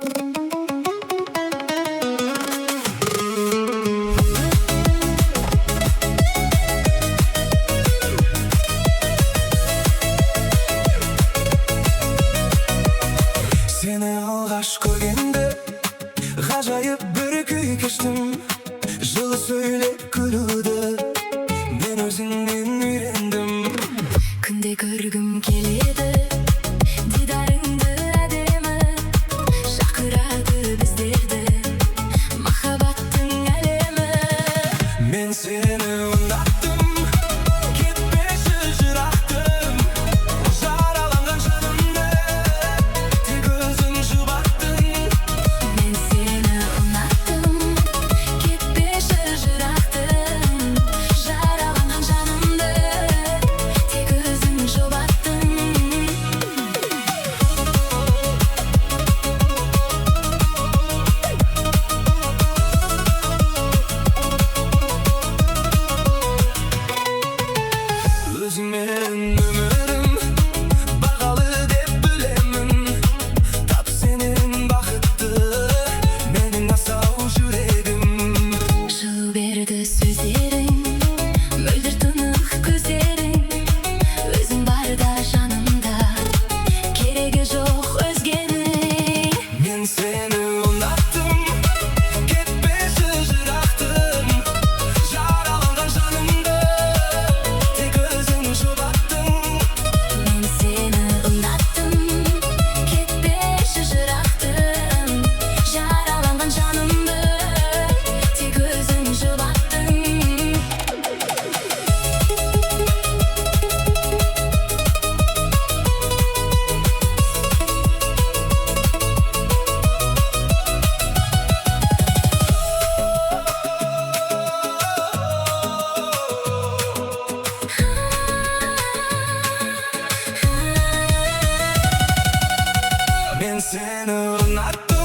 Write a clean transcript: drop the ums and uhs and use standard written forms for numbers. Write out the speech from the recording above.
Seni alğaç görgende gajayip bir kuy kechdim. Жылы сөйлеп күлуді мен өзіңнен үйрендім. Күнде көргім келеді дидарыңды әдемі, шақырады біздерді махаббаттың әлемі. Мен сені ұнаттым, кетпеші жырақтым. Жараланған жанымды тек өзің жұбаттың. Мен сені ұнаттым, кетпеші жырақтым. Жараланған жанымды тек өзің жұбаттың. Өзіңмен өмірім бағалы деп білемін. Тап сенен бақытты менің асау жүрегім. Жылу берді сөздерің, мөлдір тынық көздерің. Өзің барда жанымда, керегі жоқ өзгенің. Мен сені ұнаттым, кетпеші жырақтым. Жараланған жанымды тек өзің жұбаттың. Мен сені ұнаттым, кетпеші жырақтым. Жараланған жанымды тек өзің жұбаттың. Мен сені ұнаттым.